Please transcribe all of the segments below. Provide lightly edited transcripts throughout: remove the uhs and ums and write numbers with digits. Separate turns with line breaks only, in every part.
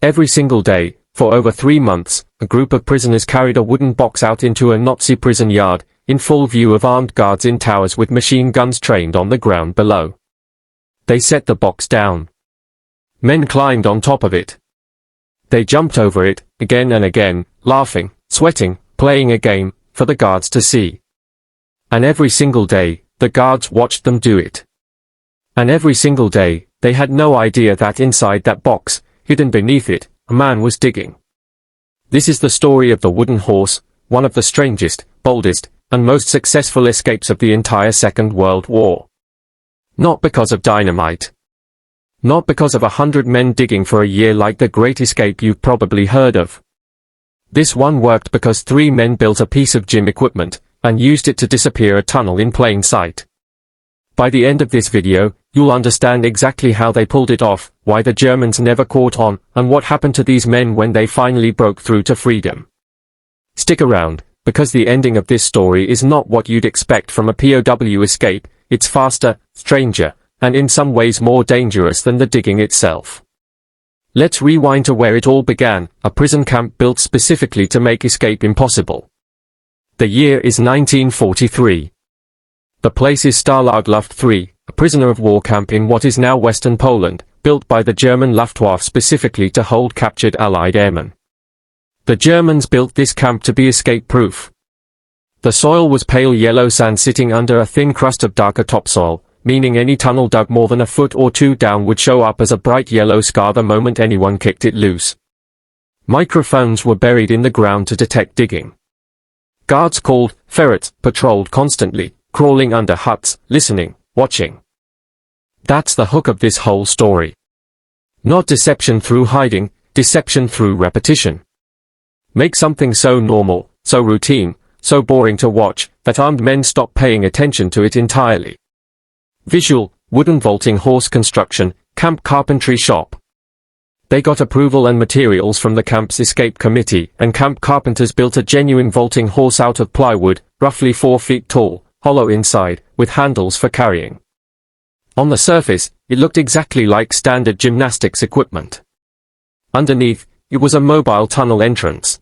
Every single day, for over 3 months, a group of prisoners carried a wooden box out into a Nazi prison yard, in full view of armed guards in towers with machine guns trained on the ground below. They set the box down. Men climbed on top of it. They jumped over it, again and again, laughing, sweating, playing a game, for the guards to see. And every single day, the guards watched them do it. And every single day, they had no idea that inside that box, hidden beneath it, a man was digging. This is the story of the wooden horse, one of the strangest, boldest, and most successful escapes of the entire Second World War. Not because of dynamite. Not because of 100 men digging for a year like the Great Escape you've probably heard of. This one worked because 3 men built a piece of gym equipment, and used it to disappear a tunnel in plain sight. By the end of this video, you'll understand exactly how they pulled it off, why the Germans never caught on, and what happened to these men when they finally broke through to freedom. Stick around, because the ending of this story is not what you'd expect from a POW escape. It's faster, stranger, and in some ways more dangerous than the digging itself. Let's rewind to where it all began, a prison camp built specifically to make escape impossible. The year is 1943. The place is Stalag Luft III, a prisoner of war camp in what is now Western Poland, built by the German Luftwaffe specifically to hold captured Allied airmen. The Germans built this camp to be escape-proof. The soil was pale yellow sand sitting under a thin crust of darker topsoil, meaning any tunnel dug more than a foot or 2 down would show up as a bright yellow scar the moment anyone kicked it loose. Microphones were buried in the ground to detect digging. Guards called ferrets patrolled constantly, crawling under huts, listening, watching. That's the hook of this whole story. Not deception through hiding, deception through repetition. Make something so normal, so routine, so boring to watch, that armed men stop paying attention to it entirely. Visual, wooden vaulting horse construction, camp carpentry shop. They got approval and materials from the camp's escape committee, and camp carpenters built a genuine vaulting horse out of plywood, roughly 4 feet tall, hollow inside, with handles for carrying. On the surface, it looked exactly like standard gymnastics equipment. Underneath, it was a mobile tunnel entrance.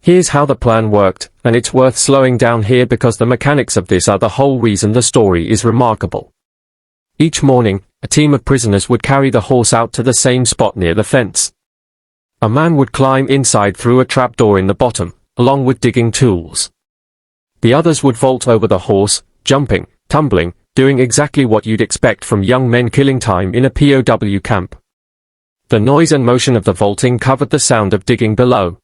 Here's how the plan worked, and it's worth slowing down here because the mechanics of this are the whole reason the story is remarkable. Each morning, a team of prisoners would carry the horse out to the same spot near the fence. A man would climb inside through a trapdoor in the bottom, along with digging tools. The others would vault over the horse, jumping, tumbling, doing exactly what you'd expect from young men killing time in a POW camp. The noise and motion of the vaulting covered the sound of digging below.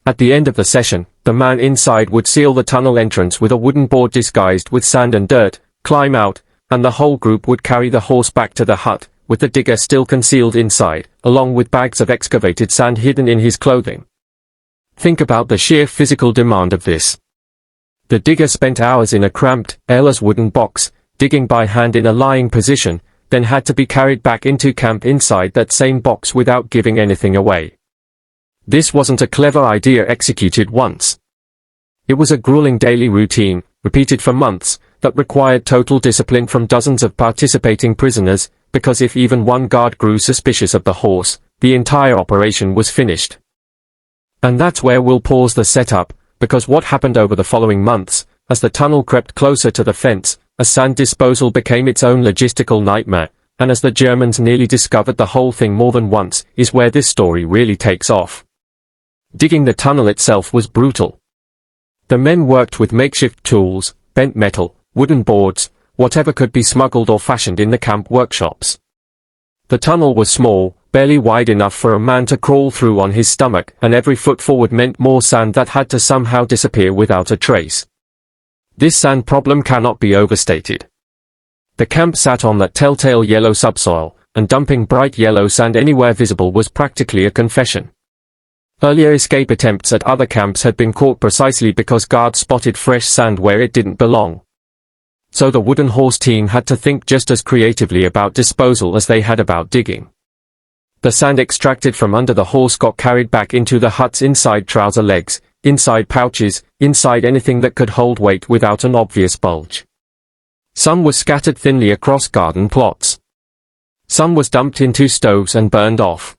At the end of the session, the man inside would seal the tunnel entrance with a wooden board disguised with sand and dirt, climb out, and the whole group would carry the horse back to the hut, with the digger still concealed inside, along with bags of excavated sand hidden in his clothing. Think about the sheer physical demand of this. The digger spent hours in a cramped, airless wooden box, digging by hand in a lying position, then had to be carried back into camp inside that same box without giving anything away. This wasn't a clever idea executed once. It was a grueling daily routine, repeated for months, that required total discipline from dozens of participating prisoners, because if even one guard grew suspicious of the horse, the entire operation was finished. And that's where we'll pause the setup, because what happened over the following months, as the tunnel crept closer to the fence, as sand disposal became its own logistical nightmare, and as the Germans nearly discovered the whole thing more than once, is where this story really takes off. Digging the tunnel itself was brutal. The men worked with makeshift tools, bent metal, wooden boards, whatever could be smuggled or fashioned in the camp workshops. The tunnel was small, barely wide enough for a man to crawl through on his stomach, and every foot forward meant more sand that had to somehow disappear without a trace. This sand problem cannot be overstated. The camp sat on that telltale yellow subsoil, and dumping bright yellow sand anywhere visible was practically a confession. Earlier escape attempts at other camps had been caught precisely because guards spotted fresh sand where it didn't belong. So the wooden horse team had to think just as creatively about disposal as they had about digging. The sand extracted from under the horse got carried back into the hut's inside trouser legs, inside pouches, inside anything that could hold weight without an obvious bulge. Some was scattered thinly across garden plots. Some was dumped into stoves and burned off.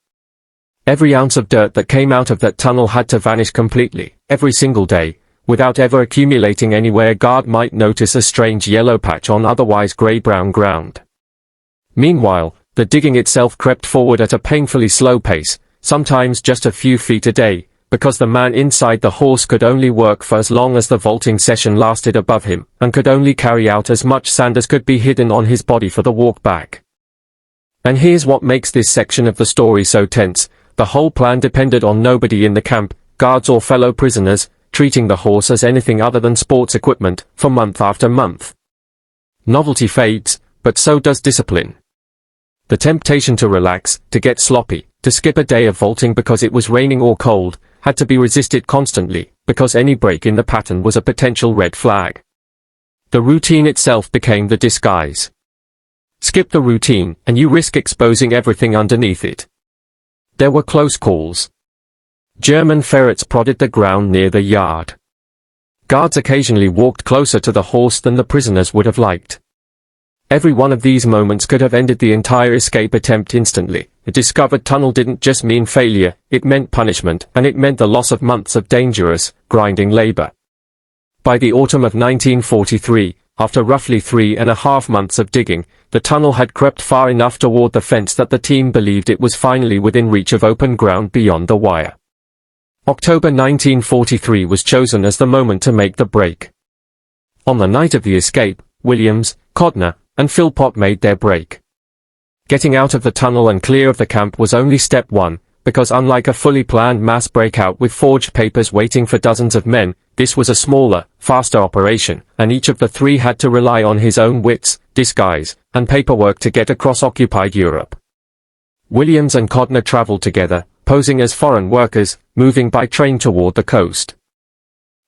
Every ounce of dirt that came out of that tunnel had to vanish completely, every single day, without ever accumulating anywhere a guard might notice a strange yellow patch on otherwise grey-brown ground. Meanwhile, the digging itself crept forward at a painfully slow pace, sometimes just a few feet a day, because the man inside the horse could only work for as long as the vaulting session lasted above him, and could only carry out as much sand as could be hidden on his body for the walk back. And here's what makes this section of the story so tense: the whole plan depended on nobody in the camp, guards or fellow prisoners, treating the horse as anything other than sports equipment, for month after month. Novelty fades, but so does discipline. The temptation to relax, to get sloppy, to skip a day of vaulting because it was raining or cold, had to be resisted constantly, because any break in the pattern was a potential red flag. The routine itself became the disguise. Skip the routine, and you risk exposing everything underneath it. There were close calls. German ferrets prodded the ground near the yard. Guards occasionally walked closer to the horse than the prisoners would have liked. Every one of these moments could have ended the entire escape attempt instantly. A discovered tunnel didn't just mean failure, it meant punishment, and it meant the loss of months of dangerous, grinding labor. By the autumn of 1943, after roughly 3.5 months of digging, the tunnel had crept far enough toward the fence that the team believed it was finally within reach of open ground beyond the wire. October 1943 was chosen as the moment to make the break. On the night of the escape, Williams, Codner, and Philpott made their break. Getting out of the tunnel and clear of the camp was only step one, because unlike a fully planned mass breakout with forged papers waiting for dozens of men, this was a smaller, faster operation, and each of the three had to rely on his own wits, disguise, and paperwork to get across occupied Europe. Williams and Codner traveled together, posing as foreign workers, moving by train toward the coast.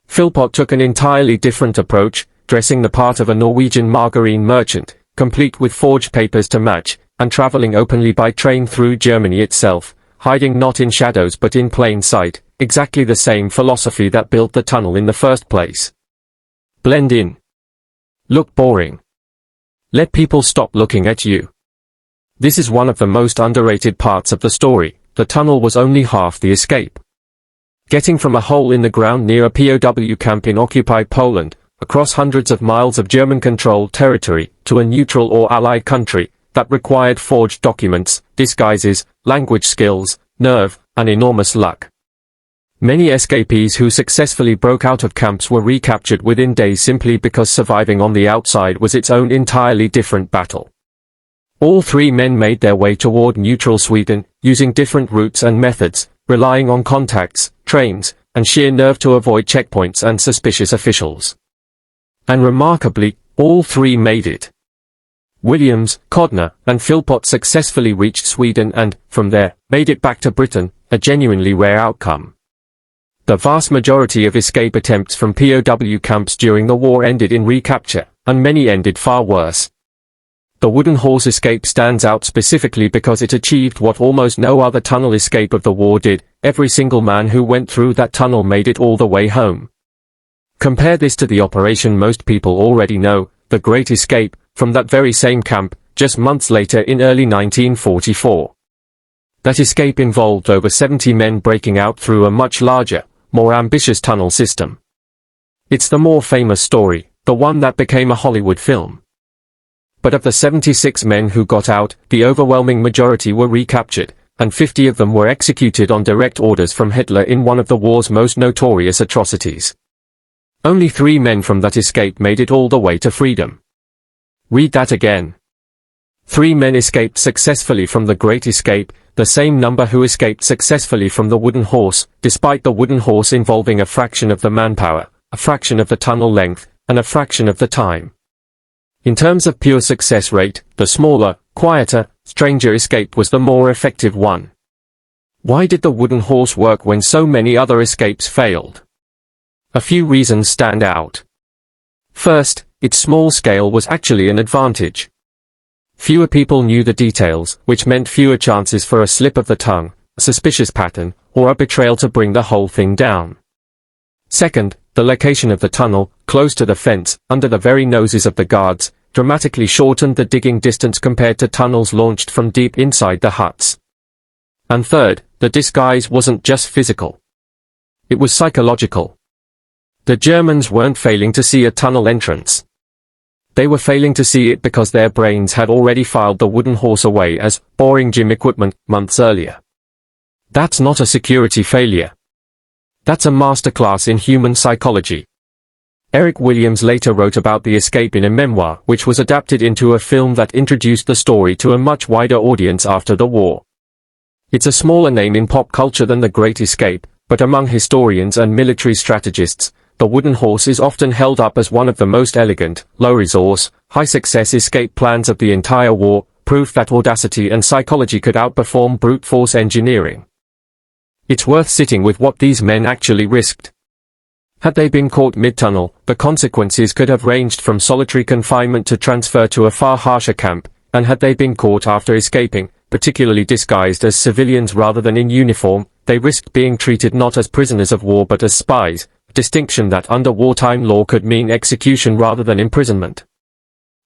Philpott took an entirely different approach, dressing the part of a Norwegian margarine merchant, complete with forged papers to match, and traveling openly by train through Germany itself, hiding not in shadows but in plain sight, exactly the same philosophy that built the tunnel in the first place. Blend in. Look boring. Let people stop looking at you. This is one of the most underrated parts of the story. The tunnel was only half the escape. Getting from a hole in the ground near a POW camp in occupied Poland, across hundreds of miles of German-controlled territory, to a neutral or allied country, that required forged documents, disguises, language skills, nerve, and enormous luck. Many escapees who successfully broke out of camps were recaptured within days simply because surviving on the outside was its own entirely different battle. All three men made their way toward neutral Sweden, using different routes and methods, relying on contacts, trains, and sheer nerve to avoid checkpoints and suspicious officials. And remarkably, all three made it. Williams, Codner, and Philpott successfully reached Sweden and, from there, made it back to Britain, a genuinely rare outcome. The vast majority of escape attempts from POW camps during the war ended in recapture, and many ended far worse. The wooden horse escape stands out specifically because it achieved what almost no other tunnel escape of the war did. Every single man who went through that tunnel made it all the way home. Compare this to the operation most people already know, the Great Escape, from that very same camp, just months later in early 1944. That escape involved over 70 men breaking out through a much larger, more ambitious tunnel system. It's the more famous story, the one that became a Hollywood film. But of the 76 men who got out, the overwhelming majority were recaptured, and 50 of them were executed on direct orders from Hitler in one of the war's most notorious atrocities. Only 3 men from that escape made it all the way to freedom. Read that again. 3 men escaped successfully from the Great Escape, the same number who escaped successfully from the wooden horse, despite the wooden horse involving a fraction of the manpower, a fraction of the tunnel length, and a fraction of the time. In terms of pure success rate, the smaller, quieter, stranger escape was the more effective one. Why did the wooden horse work when so many other escapes failed? A few reasons stand out. First, its small scale was actually an advantage. Fewer people knew the details, which meant fewer chances for a slip of the tongue, a suspicious pattern, or a betrayal to bring the whole thing down. Second, the location of the tunnel, close to the fence, under the very noses of the guards, dramatically shortened the digging distance compared to tunnels launched from deep inside the huts. And third, the disguise wasn't just physical. It was psychological. The Germans weren't failing to see a tunnel entrance. They were failing to see it because their brains had already filed the wooden horse away as boring gym equipment months earlier. That's not a security failure. That's a masterclass in human psychology. Eric Williams later wrote about the escape in a memoir which was adapted into a film that introduced the story to a much wider audience after the war. It's a smaller name in pop culture than The Great Escape, but among historians and military strategists, the wooden horse is often held up as one of the most elegant, low-resource, high-success escape plans of the entire war, proof that audacity and psychology could outperform brute force engineering. It's worth sitting with what these men actually risked. Had they been caught mid-tunnel, the consequences could have ranged from solitary confinement to transfer to a far harsher camp, and had they been caught after escaping, particularly disguised as civilians rather than in uniform, they risked being treated not as prisoners of war but as spies, a distinction that under wartime law could mean execution rather than imprisonment.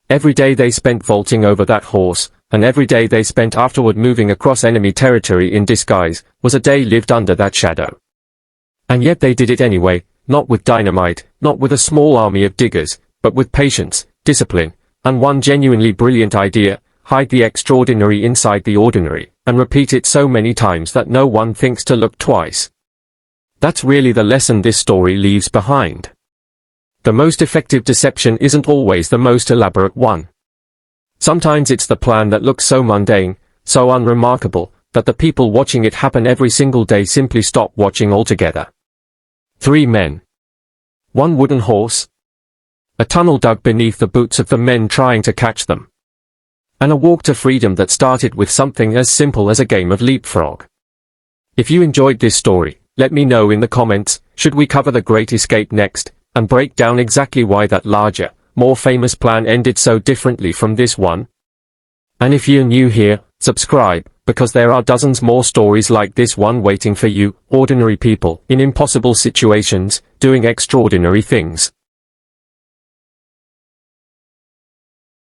Every day they spent vaulting over that horse, and every day they spent afterward moving across enemy territory in disguise, was a day lived under that shadow. And yet they did it anyway, not with dynamite, not with a small army of diggers, but with patience, discipline, and one genuinely brilliant idea: hide the extraordinary inside the ordinary, and repeat it so many times that no one thinks to look twice. That's really the lesson this story leaves behind. The most effective deception isn't always the most elaborate one. Sometimes it's the plan that looks so mundane, so unremarkable, that the people watching it happen every single day simply stop watching altogether. 3 men. 1 wooden horse. A tunnel dug beneath the boots of the men trying to catch them. And a walk to freedom that started with something as simple as a game of leapfrog. If you enjoyed this story, let me know in the comments. Should we cover The Great Escape next, and break down exactly why that larger, more famous plan ended so differently from this one? And if you're new here, subscribe, because there are dozens more stories like this one waiting for you, ordinary people in impossible situations, doing extraordinary things.